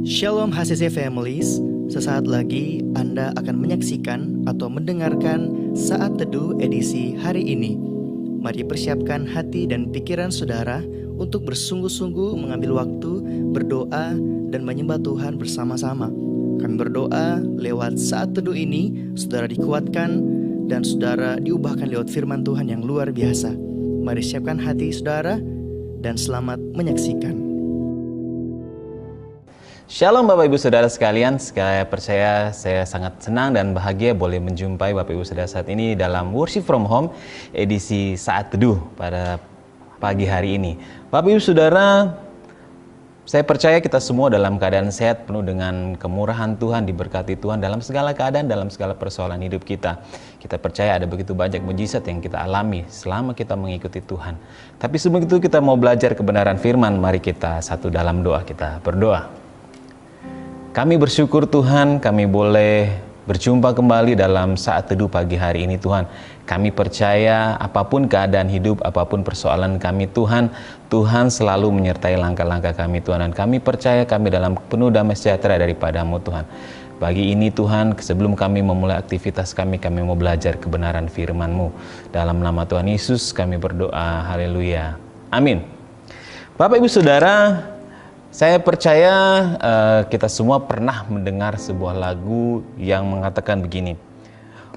Shalom HCC Families, sesaat lagi Anda akan menyaksikan atau mendengarkan Saat Teduh edisi hari ini. Mari persiapkan hati dan pikiran saudara untuk bersungguh-sungguh mengambil waktu, berdoa, dan menyembah Tuhan bersama-sama. Kami berdoa lewat Saat Teduh ini, saudara dikuatkan dan saudara diubahkan lewat firman Tuhan yang luar biasa. Mari siapkan hati saudara dan selamat menyaksikan. Shalom Bapak Ibu Saudara sekalian, saya percaya saya sangat senang dan bahagia boleh menjumpai Bapak Ibu Saudara saat ini dalam Worship from Home edisi Saat Teduh pada pagi hari ini. Bapak Ibu Saudara, saya percaya kita semua dalam keadaan sehat, penuh dengan kemurahan Tuhan, diberkati Tuhan dalam segala keadaan, dalam segala persoalan hidup kita. Kita percaya ada begitu banyak mujizat yang kita alami selama kita mengikuti Tuhan. Tapi sebelum itu kita mau belajar kebenaran firman, mari kita satu dalam doa, kita berdoa. Kami bersyukur Tuhan, kami boleh berjumpa kembali dalam Saat Teduh pagi hari ini Tuhan. Kami percaya apapun keadaan hidup, apapun persoalan kami Tuhan, Tuhan selalu menyertai langkah-langkah kami Tuhan. Dan kami percaya kami dalam penuh damai sejahtera daripada-Mu Tuhan. Pagi ini Tuhan, sebelum kami memulai aktivitas kami mau belajar kebenaran firman-Mu. Dalam nama Tuhan Yesus kami berdoa, haleluya, amin. Bapak Ibu Saudara, saya percaya kita semua pernah mendengar sebuah lagu yang mengatakan begini.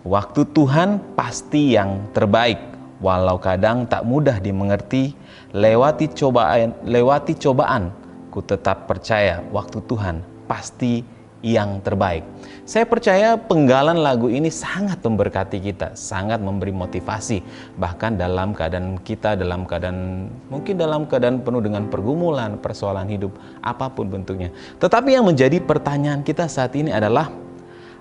Waktu Tuhan pasti yang terbaik, walau kadang tak mudah dimengerti, lewati cobaan, ku tetap percaya waktu Tuhan pasti yang terbaik. Saya percaya penggalan lagu ini sangat memberkati kita, sangat memberi motivasi. Bahkan dalam keadaan kita, mungkin dalam keadaan penuh dengan pergumulan, persoalan hidup, apapun bentuknya. Tetapi yang menjadi pertanyaan kita saat ini adalah,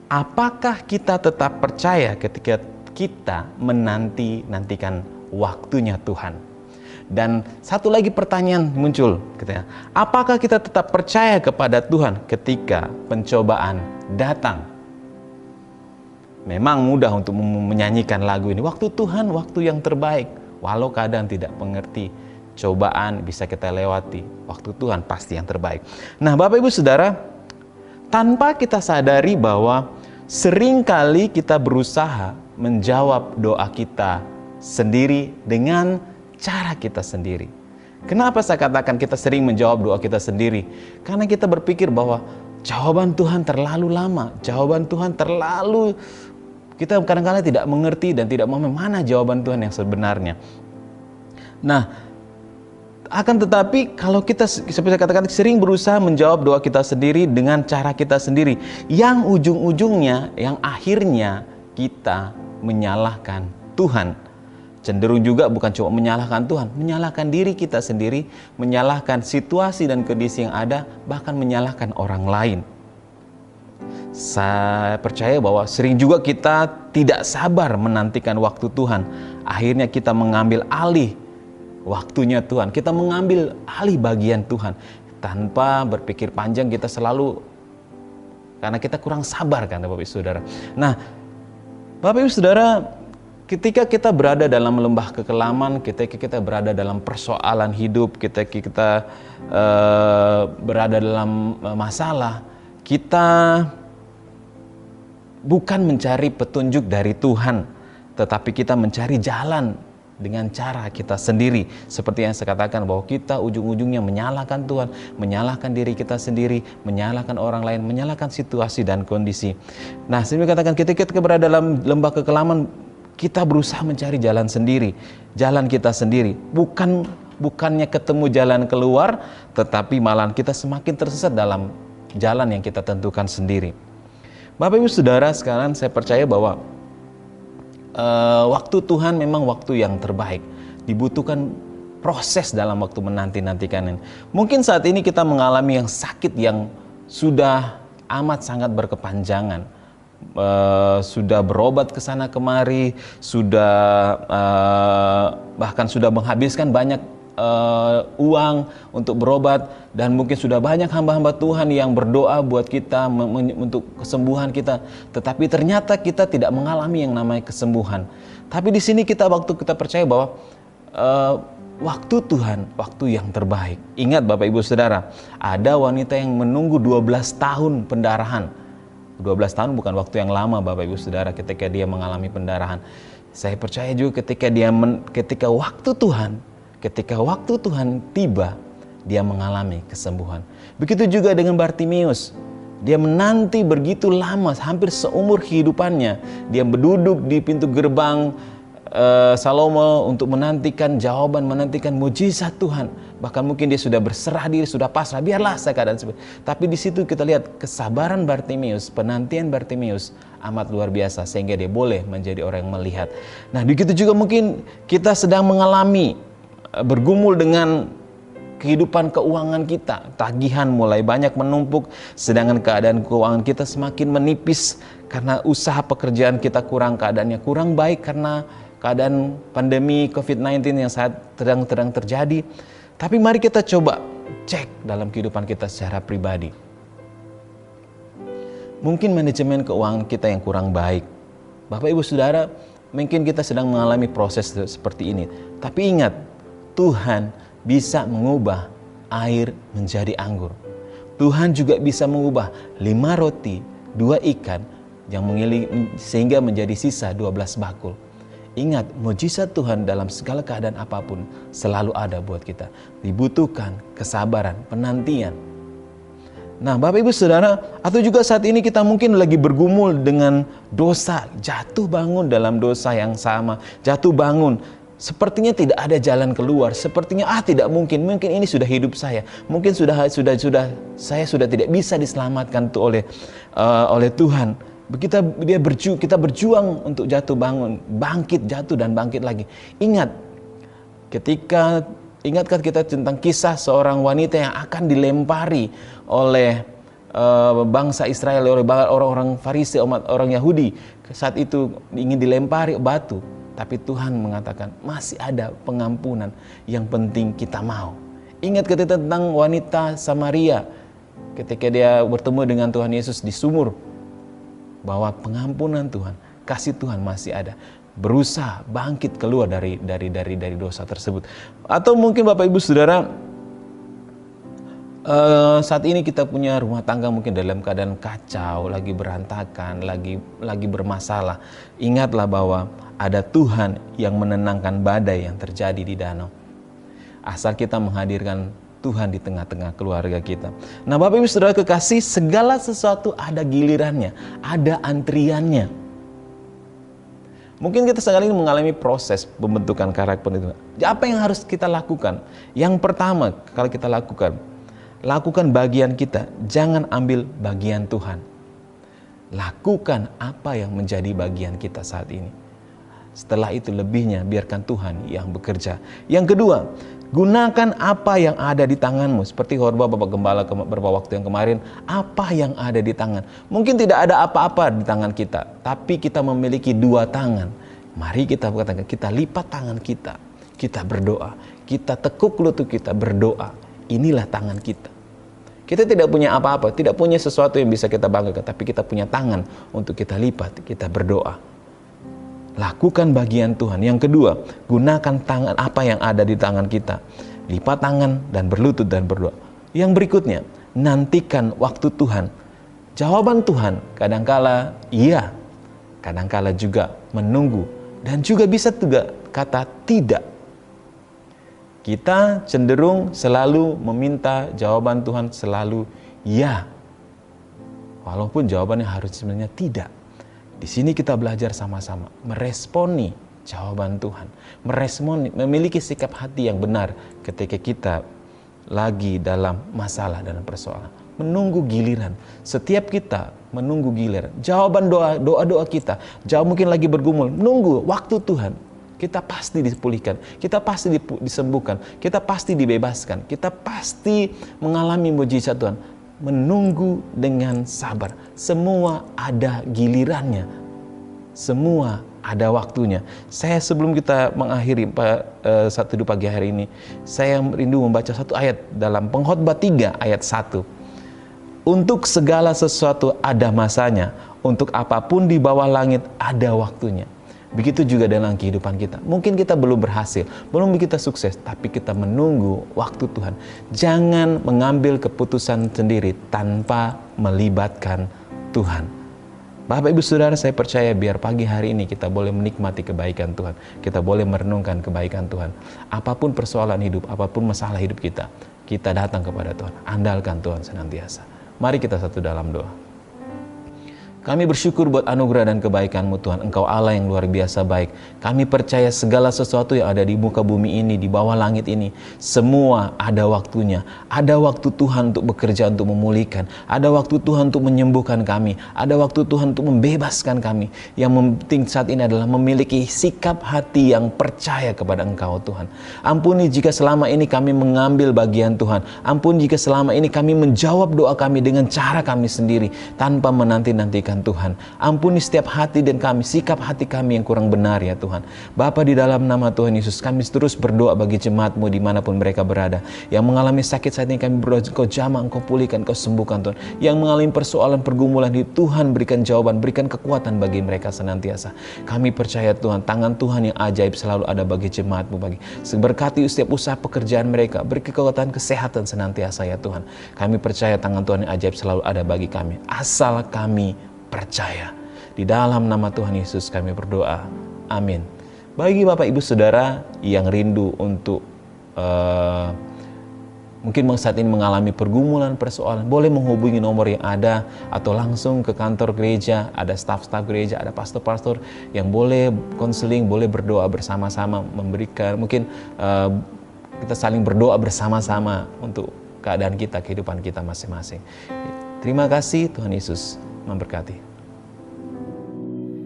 apakah kita tetap percaya ketika kita menantikan waktunya Tuhan? Dan satu lagi pertanyaan muncul, apakah kita tetap percaya kepada Tuhan ketika pencobaan datang? Memang mudah untuk menyanyikan lagu ini, waktu Tuhan, waktu yang terbaik, walau kadang tidak mengerti, cobaan bisa kita lewati, waktu Tuhan pasti yang terbaik. Nah Bapak Ibu Saudara, tanpa kita sadari bahwa seringkali kita berusaha menjawab doa kita sendiri dengan cara kita sendiri. Kenapa saya katakan kita sering menjawab doa kita sendiri? Karena kita berpikir bahwa jawaban Tuhan terlalu lama, jawaban Tuhan terlalu, kita kadang-kadang tidak mengerti dan tidak memahami mana jawaban Tuhan yang sebenarnya. Nah, akan tetapi kalau kita, seperti saya katakan, sering berusaha menjawab doa kita sendiri dengan cara kita sendiri, yang ujung-ujungnya, yang akhirnya kita menyalahkan Tuhan. Cenderung juga bukan cuma menyalahkan Tuhan, menyalahkan diri kita sendiri, menyalahkan situasi dan kondisi yang ada, bahkan menyalahkan orang lain. Saya percaya bahwa sering juga kita tidak sabar menantikan waktu Tuhan. Akhirnya kita mengambil alih waktunya Tuhan, kita mengambil alih bagian Tuhan. Tanpa berpikir panjang, kita selalu, karena kita kurang sabar kan Bapak Ibu Saudara. Nah Bapak Ibu Saudara, ketika kita berada dalam lembah kekelaman, ketika kita berada dalam persoalan hidup, ketika kita berada dalam masalah, kita bukan mencari petunjuk dari Tuhan, tetapi kita mencari jalan dengan cara kita sendiri. Seperti yang saya katakan, bahwa kita ujung-ujungnya menyalahkan Tuhan, menyalahkan diri kita sendiri, menyalahkan orang lain, menyalahkan situasi dan kondisi. Nah, saya katakan ketika kita berada dalam lembah kekelaman, kita berusaha mencari jalan sendiri, jalan kita sendiri. Bukannya ketemu jalan keluar, tetapi malah kita semakin tersesat dalam jalan yang kita tentukan sendiri. Bapak Ibu Saudara sekarang, saya percaya bahwa waktu Tuhan memang waktu yang terbaik. Dibutuhkan proses dalam waktu menanti-nantikan ini. Mungkin saat ini kita mengalami yang sakit yang sudah amat sangat berkepanjangan. Sudah berobat ke sana kemari, bahkan sudah menghabiskan banyak uang untuk berobat, dan mungkin sudah banyak hamba-hamba Tuhan yang berdoa buat kita untuk kesembuhan kita, tetapi ternyata kita tidak mengalami yang namanya kesembuhan. Tapi di sini waktu kita percaya bahwa waktu Tuhan, waktu yang terbaik. Ingat Bapak Ibu Saudara, ada wanita yang menunggu 12 tahun pendarahan. 12 tahun bukan waktu yang lama Bapak Ibu Saudara ketika dia mengalami pendarahan. Saya percaya juga ketika waktu Tuhan tiba, dia mengalami kesembuhan. Begitu juga dengan Bartimius. Dia menanti begitu lama, hampir seumur kehidupannya. Dia berduduk di pintu gerbang Salomo untuk menantikan jawaban, menantikan mujizat Tuhan. Bahkan mungkin dia sudah berserah diri, sudah pasrah, biarlah saya keadaan seperti. Tapi di situ kita lihat kesabaran Bartimius, penantian Bartimius amat luar biasa sehingga dia boleh menjadi orang yang melihat. Nah, begitu juga mungkin kita sedang mengalami bergumul dengan kehidupan keuangan kita, tagihan mulai banyak menumpuk, sedangkan keadaan keuangan kita semakin menipis karena usaha pekerjaan kita keadaannya kurang baik karena keadaan pandemi COVID-19 yang saat sedang terjadi. Tapi mari kita coba cek dalam kehidupan kita secara pribadi. Mungkin manajemen keuangan kita yang kurang baik. Bapak Ibu Saudara, mungkin kita sedang mengalami proses seperti ini. Tapi ingat, Tuhan bisa mengubah air menjadi anggur. Tuhan juga bisa mengubah 5 roti, 2 ikan yang sehingga menjadi sisa 12 bakul. Ingat, mujizat Tuhan dalam segala keadaan apapun selalu ada buat kita. Dibutuhkan kesabaran, penantian. Nah, Bapak Ibu Saudara, atau juga saat ini kita mungkin lagi bergumul dengan dosa, jatuh bangun dalam dosa yang sama, jatuh bangun. Sepertinya tidak ada jalan keluar, sepertinya tidak mungkin ini sudah hidup saya. Mungkin saya sudah tidak bisa diselamatkan oleh Tuhan. Kita berjuang untuk jatuh bangun, bangkit, jatuh dan bangkit lagi. Ingatkan kita tentang kisah seorang wanita yang akan dilempari oleh bangsa Israel, oleh orang-orang Farisi, orang Yahudi. Saat itu ingin dilempari batu, tapi Tuhan mengatakan masih ada pengampunan, yang penting kita mau. Ingat kita tentang wanita Samaria ketika dia bertemu dengan Tuhan Yesus di sumur, bahwa pengampunan Tuhan, kasih Tuhan masih ada. Berusaha bangkit keluar dari dosa tersebut. Atau mungkin Bapak Ibu Saudara, saat ini kita punya rumah tangga mungkin dalam keadaan kacau, lagi berantakan, lagi bermasalah. Ingatlah bahwa ada Tuhan yang menenangkan badai yang terjadi di danau. Asal kita menghadirkan Tuhan di tengah-tengah keluarga kita. Nah, Bapak Ibu Saudara kekasih, segala sesuatu ada gilirannya, ada antriannya. Mungkin kita sekali ini mengalami proses pembentukan karakter itu. Apa yang harus kita lakukan? Yang pertama, kalau kita lakukan bagian kita, jangan ambil bagian Tuhan. Lakukan apa yang menjadi bagian kita saat ini. Setelah itu lebihnya biarkan Tuhan yang bekerja. Yang kedua, gunakan apa yang ada di tanganmu. Seperti khotbah Bapak Gembala beberapa waktu yang kemarin, apa yang ada di tangan. Mungkin tidak ada apa-apa di tangan kita, tapi kita memiliki 2 tangan. Mari kita katakan, kita lipat tangan kita, kita berdoa, kita tekuk lutut kita berdoa. Inilah tangan kita. Kita tidak punya apa-apa, tidak punya sesuatu yang bisa kita banggakan, tapi kita punya tangan untuk kita lipat, kita berdoa. Lakukan bagian Tuhan. Yang kedua, gunakan tangan apa yang ada di tangan kita. Lipat tangan dan berlutut dan berdoa. Yang berikutnya, nantikan waktu Tuhan. Jawaban Tuhan kadangkala iya, kadangkala juga menunggu, dan juga bisa juga kata tidak. Kita cenderung selalu meminta jawaban Tuhan selalu ya, walaupun jawabannya harus sebenarnya tidak. Di sini kita belajar sama-sama meresponi jawaban Tuhan, memiliki sikap hati yang benar ketika kita lagi dalam masalah, dalam persoalan. Menunggu giliran. Setiap kita menunggu giliran. Jawaban doa-doa kita, jauh mungkin lagi bergumul, menunggu waktu Tuhan. Kita pasti dipulihkan, kita pasti disembuhkan, kita pasti dibebaskan, kita pasti mengalami mujizat Tuhan. Menunggu dengan sabar. Semua ada gilirannya. Semua ada waktunya. Saya sebelum kita mengakhiri Saat Teduh pagi hari ini, saya rindu membaca satu ayat dalam Pengkhotbah 3 ayat 1. Untuk segala sesuatu ada masanya, untuk apapun di bawah langit ada waktunya. Begitu juga dalam kehidupan kita. Mungkin kita belum berhasil, belum kita sukses, tapi kita menunggu waktu Tuhan. Jangan mengambil keputusan sendiri tanpa melibatkan Tuhan. Bapak Ibu Saudara, saya percaya biar pagi hari ini kita boleh menikmati kebaikan Tuhan. Kita boleh merenungkan kebaikan Tuhan. Apapun persoalan hidup, apapun masalah hidup kita datang kepada Tuhan. Andalkan Tuhan senantiasa. Mari kita satu dalam doa. Kami bersyukur buat anugerah dan kebaikan-Mu Tuhan. Engkau Allah yang luar biasa baik. Kami percaya segala sesuatu yang ada di muka bumi ini, di bawah langit ini, semua ada waktunya. Ada waktu Tuhan untuk bekerja, untuk memulihkan. Ada waktu Tuhan untuk menyembuhkan kami. Ada waktu Tuhan untuk membebaskan kami. Yang penting saat ini adalah memiliki sikap hati yang percaya kepada Engkau Tuhan. Ampuni jika selama ini kami mengambil bagian Tuhan. Ampuni jika selama ini kami menjawab doa kami dengan cara kami sendiri, tanpa menanti-nantikan Tuhan. Ampuni setiap hati dan kami, sikap hati kami yang kurang benar ya Tuhan. Bapa, di dalam nama Tuhan Yesus, kami terus berdoa bagi jemaat-Mu dimanapun mereka berada. Yang mengalami sakit saat ini kami berdoa, Engkau jamah, Engkau pulihkan, Engkau sembuhkan Tuhan. Yang mengalami persoalan pergumulan hidup, Tuhan berikan jawaban, berikan kekuatan bagi mereka senantiasa. Kami percaya Tuhan, tangan Tuhan yang ajaib selalu ada bagi jemaat-Mu, bagi berkati setiap usaha pekerjaan mereka, beri kekuatan kesehatan senantiasa ya Tuhan. Kami percaya tangan Tuhan yang ajaib selalu ada bagi kami, asal kami percaya. Di dalam nama Tuhan Yesus kami berdoa. Amin. Bagi Bapak Ibu Saudara yang rindu untuk mungkin saat ini mengalami pergumulan, persoalan, boleh menghubungi nomor yang ada atau langsung ke kantor gereja. Ada staf-staf gereja, ada pastor-pastor yang boleh konseling, boleh berdoa bersama-sama, memberikan mungkin kita saling berdoa bersama-sama untuk keadaan kita, kehidupan kita masing-masing. Terima kasih, Tuhan Yesus memberkati.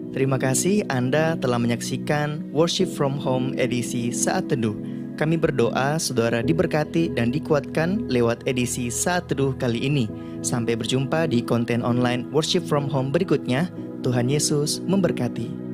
Terima kasih Anda telah menyaksikan Worship from Home edisi Saat Teduh. Kami berdoa saudara diberkati dan dikuatkan lewat edisi Saat Teduh kali ini. Sampai berjumpa di konten online Worship from Home berikutnya. Tuhan Yesus memberkati.